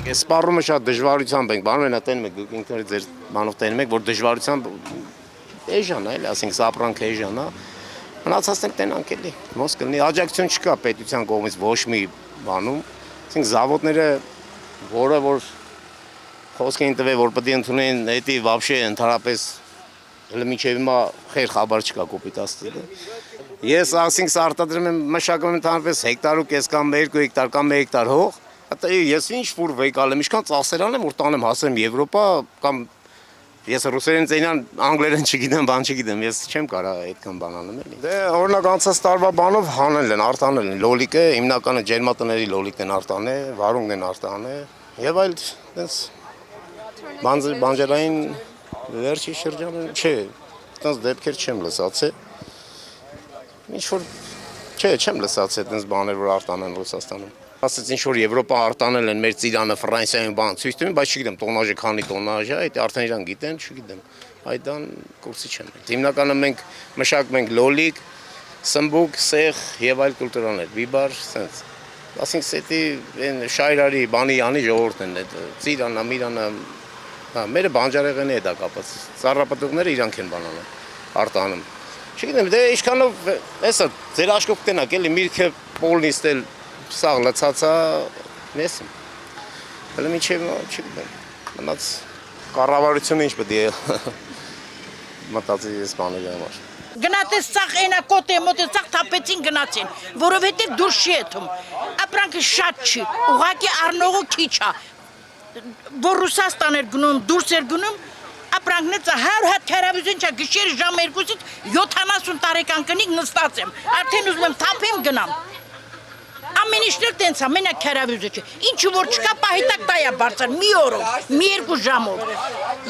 Այս սպառումը շատ դժվարությամբ ենք բանում, նա տենում եք ինքներդ ձեր բանով տենում եք, որ դժվարությամբ էժան է, էլի, ասենք սապրանք էժան է, մնացածն ենք տենանք էլի, ոնց կլինի, աջակցություն չկա պետության կողմից ոչ մի բանում, ասենք զավոդները, որը որ խոսք էին տվել, որ պետք է ընդունեն, դա вообще ընդհանրապես հələ մինչև հիմա խեր խաբար չկա կոպիտ աստծո։ Ես ասենք սա արտադրում եմ մշակում եմ ընդհանրապես հեկտար ու կես կամ 2 հեկտար կամ 1 հեկտար հող, ես ինչ ֆուր վեկալ եմ, ինչքան ծախսերան եմ, որ տանեմ հասեմ Եվրոպա կամ ես ռուսերեն ծենյան, անգլերեն չգիտեմ, բան չգիտեմ, ես չեմ կարող այդքան բան անեմ էլի։ Դե օրինակ անցած տարվա բանով հանել են, արտանել են, լոլիկը, հիմնականը ջերմատների լոլիկն են արտանել, վարունգն են արտանել, եւ այլ այդպես բանջարային վերջի շրջանը, չէ, այդպես դեպքեր չեմ լսացել։ Ինչ որ չէ, չեմ լսացել այդպես բաներ, որ արտանեն Ռուսաստանում։ Ասած ինչ որ Եվրոպա արտանել են մեր Ծիրանը, Ֆրանսիայում բան ցույց տվին, բայց չգիտեմ տոնաժը քանի տոնաժ է, այդ արդեն իրան գիտեն, չգիտեմ։ Այդան կուրսի չեմ։ Հիմնականում մենք մշակում ենք լոլիկ, սմբուկ, սեղ եւ այլ կուլտուրաներ, բիբար, sense։ Ասենք սետի այն շայրարի բանի անի ժողովուրդն են այդ Ծիրանա, Միրանա, հա, մերը բանջարեղենի է դա կապած։ Ծառապտուղները իրանք են բանանում, արտանում։ Չգիտեմ, դե ինչքանով էսա ձեր աշխոք կտենակ էլի միրգը պոլնիստել սաղ լցածա նեսում։ Հələ մինչև չգիտեմ, մնաց կառավարությունը ինչ պետք է մտածի այս բաների համար։ Գնացես ցախ այնա կոտե մոտե ցախ թափեցին գնացին, որովհետև դուրս չի եթում։ Ապրանքը շատ չի, ուղղակի առնողը քիչ է։ Որ Ռուսաստան էր գնում, դուրս էր գնում, ապրանքն է 100 հատ թերավիզիոն չա գիշեր ժամ 2-ից 70 տարեկան կնիկ նստած եմ, արդեն ուզում եմ թափեմ գնամ։ Ամեն ինչն էլ տենց է, մենակ թերավիզիոն չէ։ Ինչու որ չկա պահիտակ տայա բարձր, մի օրով, մի 2 ժամով։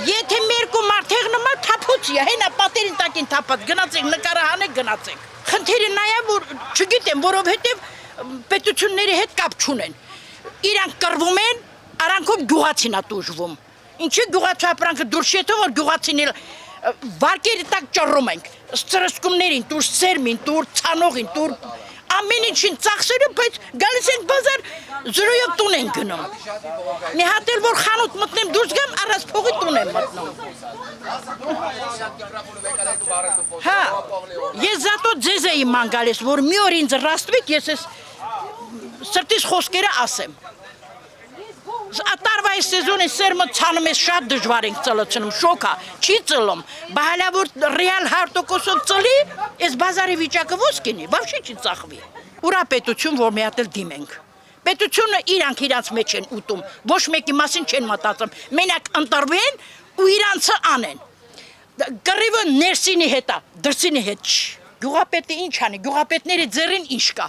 Եթե մի 2 մարդ հեղնում է, թափոցի է, հենա պատերին տակին թափած, գնացեք նկարահանեք, գնացեք։ Խնդիրը նա է, որ չգիտեմ, որովհետև պետությունների հետ կապ չունեն։ Իրանք կռվում են, արանքով գյուղացին է տուժվում։ Ինչի գյուղացու ապրանքը դուրս եթող, որ գյուղացին էլ վարկերի տակ ճռռում ենք, ստրսկումներին, տուր սերմին, տուր ցանողին, տուր ամեն ինչին ծախսերը, բայց գալիս ենք բազար, զրոյով տուն են գնում։ Մի հատ էլ որ խանութ մտնեմ դուրս գամ, առած փողի տուն եմ մտնում։ Հա, ես զատո ձեզ էի ման գալիս, որ մի օր ինձ ռաստվեք, ես ես սրտիս խոսքերը ասեմ։ Տարվա այս սեզոնի սերմը ցանում ես շատ դժվար ենք ծլացնում, շոկա, չի ծլում, բահալա որ ռեալ 100%-ով ծլի, այս բազարի վիճակը ոնց կինի, вообще չի ծախվի։ Ուրա պետություն, որ մի հատ էլ դիմենք։ Պետությունը իրանք իրանց մեջ են ուտում, ոչ մեկի մասին չեն մտածում, մենակ ընտրվեն ու իրանցը անեն։ Կռիվը ներսինի հետ է, դրսինի հետ չի։ Գյուղապետը ինչ անի, գյուղապետների ձեռին ինչ կա։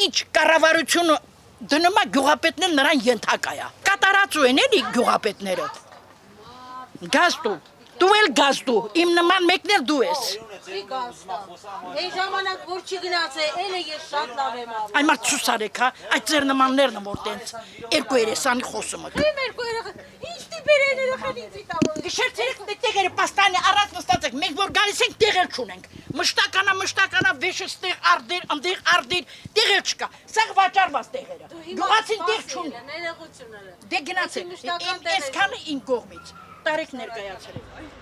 Ինչ կառավարությունը դնում է գյուղապետն էլ նրան ենթակա է։ Կատարածու են էլի գյուղապետները։ Գազդու, դու էլ գազդու, իմ նման մեկն էլ դու ես։ Այն ժամանակ որ չի գնացել, էլը ես շատ լավ եմ ապրում։ Այ մարդ ցույց արեք, հա, այդ ձեր նմաններն որ տենց երկու երեսանի խոսում եք։ Իմ երկու երեխա, ինչ տիպեր են երեխան ինձ տավոր։ Գիշեր ցերեկ տեղերը պաստանի առած նստած եք, մենք որ գալիս ենք տեղեր չունենք։ Մշտականա վեշը ստեղ արդեր, ընդեղ արդեր, տեղեր չկա։ Սա վաճառված տեղերը։ Գյուղացին տեղ չունի։ Ներողությունները։ Դե գնացեք, այսքանը իմ կողմից։ Տարեք ներկայացրեք։